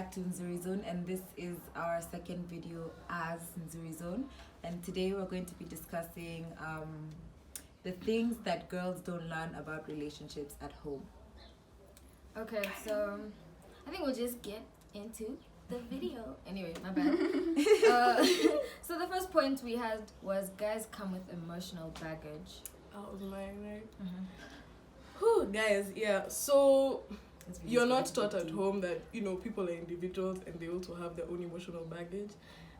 back to Nzuri Zone, and this is our second video as Nzuri Zone. And today we're going to be discussing the things that girls don't learn about relationships at home. Okay, so I think we'll just get into the video. Anyway, my bad. So the first point we had was guys come with emotional baggage. That was mine, right? Whew, guys, yeah. So you're not taught at home that, you know, people are individuals and they also have their own emotional baggage.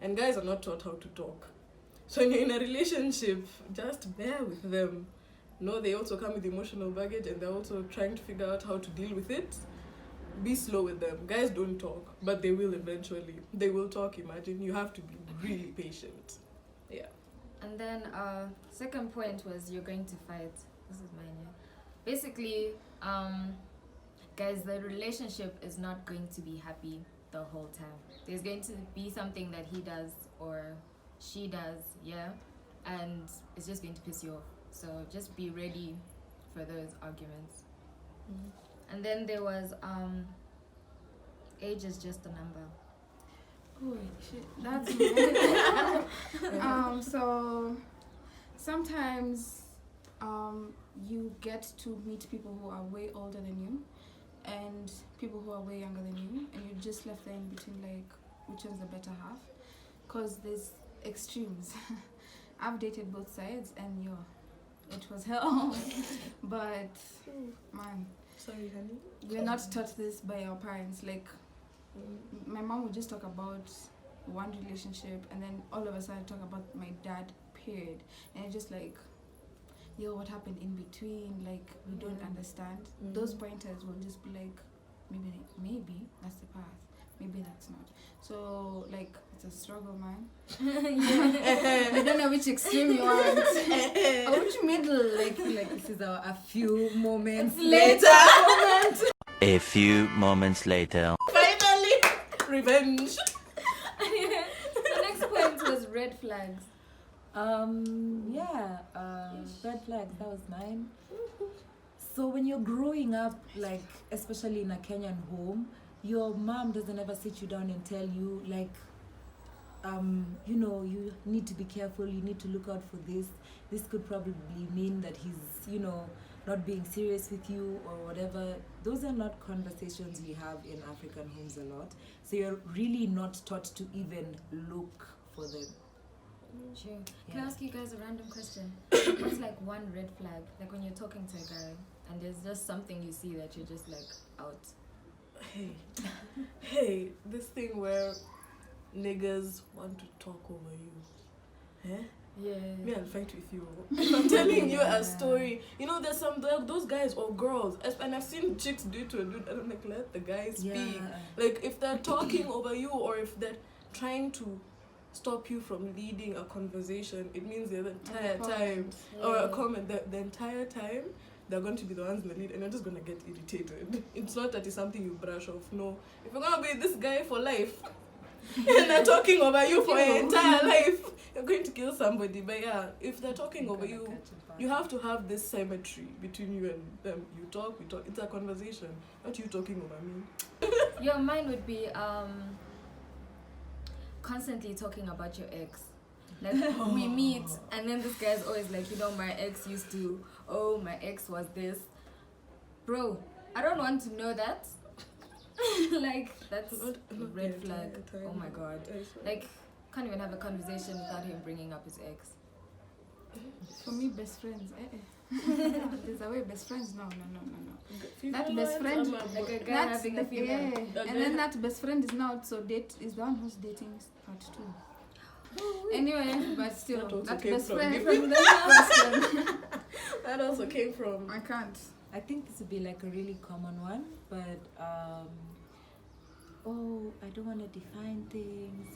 And guys are not taught how to talk. So when you're in a relationship, just bear with them. No, they also come with emotional baggage and they're also trying to figure out how to deal with it. Be slow with them. Guys don't talk, but they will eventually. They will talk, imagine. You have to be really patient. Yeah. And then second point was you're going to fight. This is mine, yeah. Basically, guys, the relationship is not going to be happy the whole time. There's going to be something that he does or she does, yeah, and it's just going to piss you off. So just be ready for those arguments. And then there was age is just a number. Oh shit, that's so sometimes you get to meet people who are way older than you and people who are way younger than you, and you're just left there in between, like, which one's the better half? Because there's extremes. I've dated both sides and it was hell. But man, Sorry, honey. we're not taught this by our parents. Like, my mom would just talk about one relationship and then all of a sudden talk about my dad, period. And it's just like, yo, what happened in between? Like, we don't understand. Those pointers will just be like, maybe that's the path, maybe that's not. So, like, it's a struggle, man. I don't know which extreme you want. Or which middle. Like this is a few moments Later. A few moments later. Finally! Revenge! The next point was red flags. Red flags, that was mine. So when you're growing up, like, especially in a Kenyan home, your mom doesn't ever sit you down and tell you, like, you know, you need to be careful, you need to look out for this. This could probably mean that he's, you know, not being serious with you or whatever. Those are not conversations we have in African homes a lot. So you're really not taught to even look for them. True. Can Yeah. I ask you guys a random question? What's like one red flag? Like when you're talking to a guy and there's just something you see that you're just like out. Hey, this thing where niggas want to talk over you. Eh? Yeah. Me, I'll fight with you. If I'm telling you a story, you know, there's those guys or girls, and I've seen chicks do it to a dude, I don't like, let the guy speak. Like, if they're talking over you or if they're trying to stop you from leading a conversation, it means the entire time, or a comment, the entire time, they're going to be the ones in the lead, and you're just going to get irritated. It's not that it's something you brush off. No. If you're going to be this guy for life, and they're talking over you for your entire life, you're going to kill somebody. But yeah, if they're talking over you, you have to have this symmetry between you and them. You talk, we talk. It's a conversation, not you talking over me. Your mind would be constantly talking about your ex. Like, we meet and then this guy's always like, you know, my ex used to, oh, my ex was this. Bro, I don't want to know that. Like, that's a red flag. Oh my god. Like, can't even have a conversation without him bringing up his ex. For me, best friends. There's a way best friends. No. That best friend, Like a guy that's having the, a female. yeah. And then that best friend is now also is the one who's dating part 2. Anyway, but still, That also that came best from friend you. from the person. That also came from. I can't. I think this would be like a really common one, but I don't want to define things.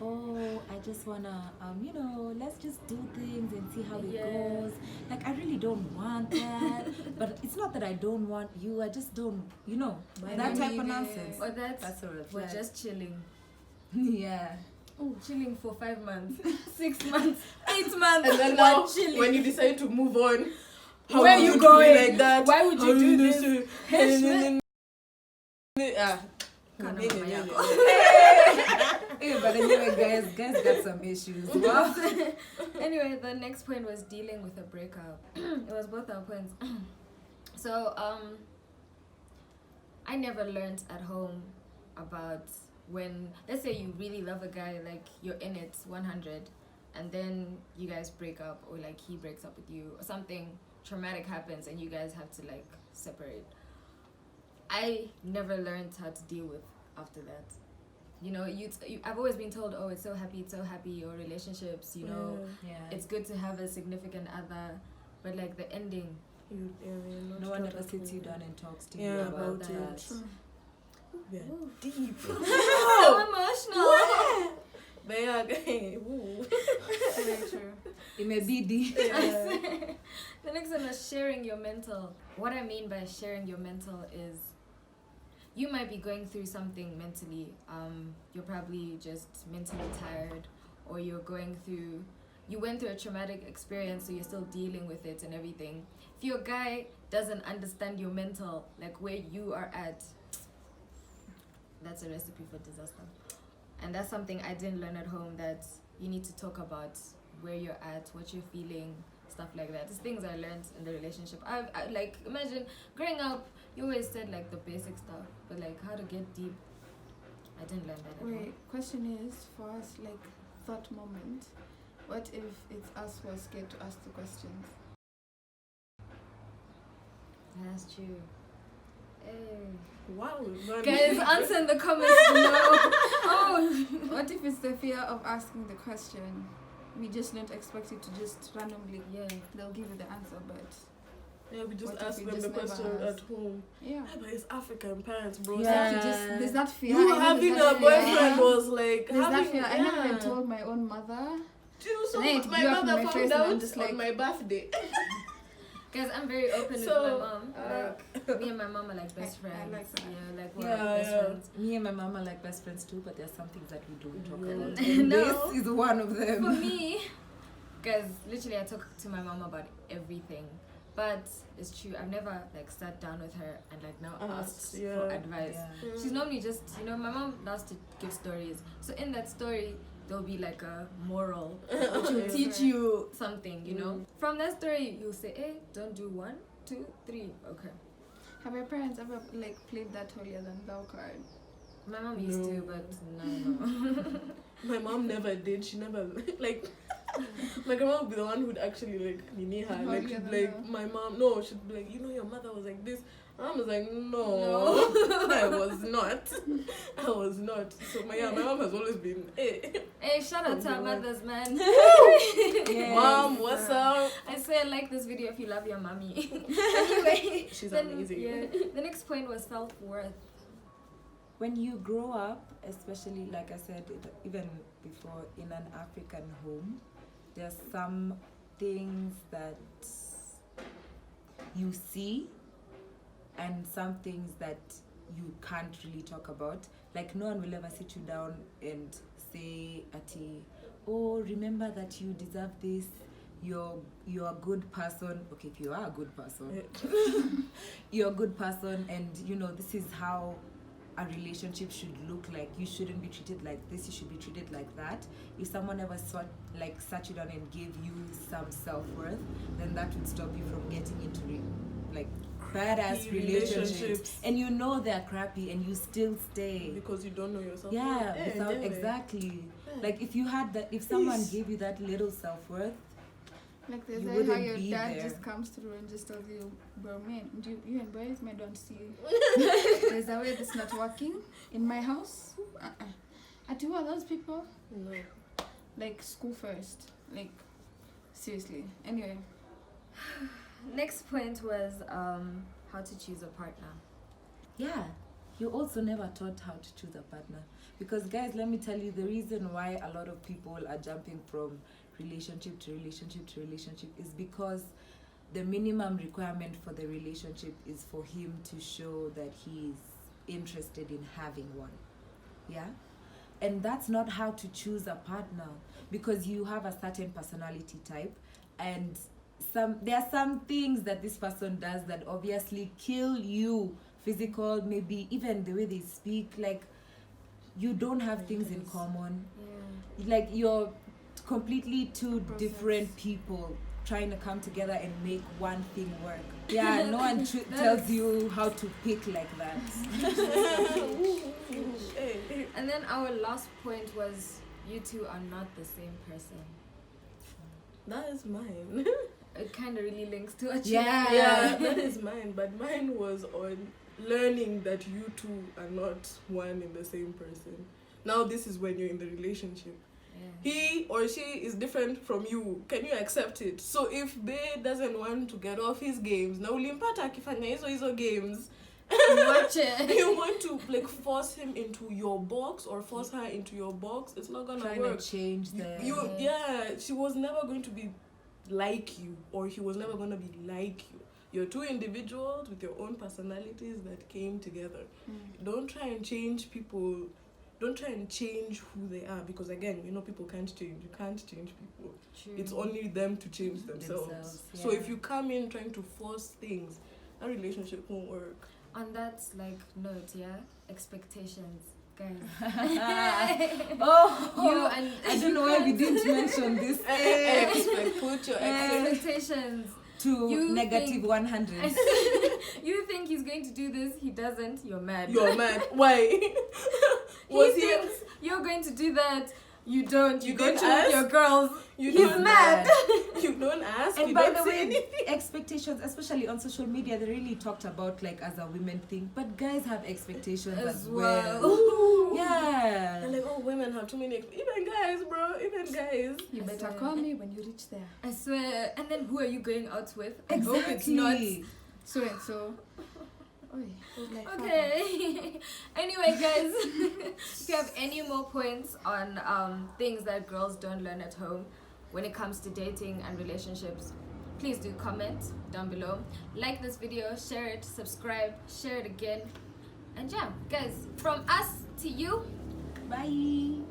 I just wanna you know, let's just do things and see how it goes. Like, I really don't want that. But it's not that I don't want you, I just don't, you know, that type of nonsense. Or that's a red we're flag. just chilling. Yeah. Chilling for 5 months, 6 months, 8 months. And then we're now, chilling. when you decide to move on, Where you going? like that? Why would you do this? Kana Nini, mama nini. yako. Hey, but anyway, guys got some issues. Wow. Anyway, the next point was dealing with a breakup. It was both our points. So, I never learned at home about when, let's say you really love a guy, like you're in it 100, and then you guys break up, or like he breaks up with you, or something traumatic happens and you guys have to like separate. I never learned how to deal with after that. You know, I've always been told, oh, it's so happy, your relationships, you know, Yeah. it's good to have a significant other, but like the ending, No one ever sits you down and talks to you Yeah, about about that. it. Yeah. Ooh. Deep. so emotional. They are ooh. Very true. It may be deep. Yeah. The next one is sharing your mental. What I mean by sharing your mental is you might be going through something mentally. You're probably just mentally tired, or you went through a traumatic experience, so you're still dealing with it and everything. If your guy doesn't understand your mental, like where you are at, that's a recipe for disaster. And that's something I didn't learn at home, that you need to talk about where you're at, what you're feeling, stuff like that. It's things I learned in the relationship. I like, imagine growing up, you always said like the basic stuff, but like how to get deep, I didn't learn that at home. Wait, question is for us, like, thought moment. What if it's us who are scared to ask the questions? That's true. Hey. Wow. Guys, answer in the comments below. Oh, What if it's the fear of asking the question? We just don't expect you to just randomly, yeah. they'll give you the answer, but Yeah, we just What if ask we them the just never question ask? at home. yeah. Yeah, but it's African parents, bro. Yeah. So there's that fear. You I know having there's a that fear. boyfriend was like There's that having, fear. I never yeah. even told my own mother. So And then it my blew up in mother my found face and I'm out just like- on my birthday. Guys, I'm very open So, with my mom. Like, me and my mom are like best I friends. like that. Yeah, like we're Yeah, best yeah. friends. Me and my mom are like best friends too, but there's some things that we don't talk Yeah. about. And No. this is one of For them. me, guys, literally I talk to my mom about everything. But it's true, I've never like sat down with her and like now asked for yeah. advice. Yeah. She's normally just, you know, my mom loves to give stories. So in that story, there'll be like a moral, which will teach you something, you know. From that story, you'll say, hey, don't do 1, 2, 3. Okay. Have your parents ever like played that holier than thou card? My mom used No. to, but no. My mom never did. She never like. My grandma would be the one who'd actually like nini her. Like Holier she'd than be like, thou. my mom. No, she'd be like, you know, your mother was like this. My mom was like, no, I was not. I was not. So my mom has always been. Hey, Hey, shout out to our mothers, man. Yes. mom, what's up? I say like this video if you love your mommy. Anyway, She's then, amazing. yeah, the next point was self-worth. When you grow up, especially like I said, even before in an African home, there's some things that you see and some things that you can't really talk about. Like no one will ever sit you down and say, Ati, oh, remember that you deserve this. You're a good person. Okay, if you are a good person, you're a good person, and you know this is how a relationship should look like. You shouldn't be treated like this. You should be treated like that. If someone ever sat you down and gave you some self-worth, then that would stop you from getting into like badass relationships. And you know they're crappy, and you still stay. Because you don't know yourself. Yeah, without, exactly. Like if you had that, if someone gave you that little self-worth, Like there's You how wouldn't your be dad there. just comes through and just tells you, bro, man, you and boys, man, don't see. There's a way that's not working in my house. Who are those people? No. Like school first. Like seriously. Anyway. Next point was how to choose a partner. yeah, you also never taught how to choose a partner. Because guys, let me tell you, the reason why a lot of people are jumping from relationship to relationship to relationship is because the minimum requirement for the relationship is for him to show that he is interested in having one. Yeah? And that's not how to choose a partner, because you have a certain personality type, and there are some things that this person does that obviously kill you physical, maybe even the way they speak, like you don't have things in common. Like you're completely two different people trying to come together and make one thing work. Yeah, no one tells you how to pick like that. And then our last point was you two are not the same person. That is mine. It kind of really links to what Yeah, that is mine. But mine was on learning that you two are not one in the same person. Now this is when you're in the relationship. He or she is different from you. Can you accept it? So if Bae doesn't want to get off his games, na ulimpata akifanya hizo games, watch it. You want to like force him into your box or force her into your box, it's not gonna Trying work. to change the She was never going to be like you, or he was never going to be like you. You're two individuals with your own personalities that came together. Don't try and change people. Don't try and change who they are, because again, you know, people can't change. You can't change people. True. It's only them to change themselves. So if you come in trying to force things, a relationship won't work. On that note, expectations, guys. Oh, I don't know why we didn't mention this. Put your expectations to negative 100. You think he's going to do this, he doesn't, you're mad. You're mad. Why? He thinks you're going to do that, you don't. You go to ask? your girls. He's mad. You don't ask. And you by don't the say way, anything. expectations, especially on social media, they really talked about like as a women thing, but guys have expectations as well. Ooh. Yeah. They're like, oh, women have too many. Even guys, bro. Even guys. You better call me when you reach there. I swear. And then who are you going out with? I Exactly. hope it's not. So and so. Okay. Anyway, guys, if you have any more points on things that girls don't learn at home when it comes to dating and relationships, please do comment down below. Like this video, share it, subscribe, share it again. And yeah, guys, from us to you, Bye.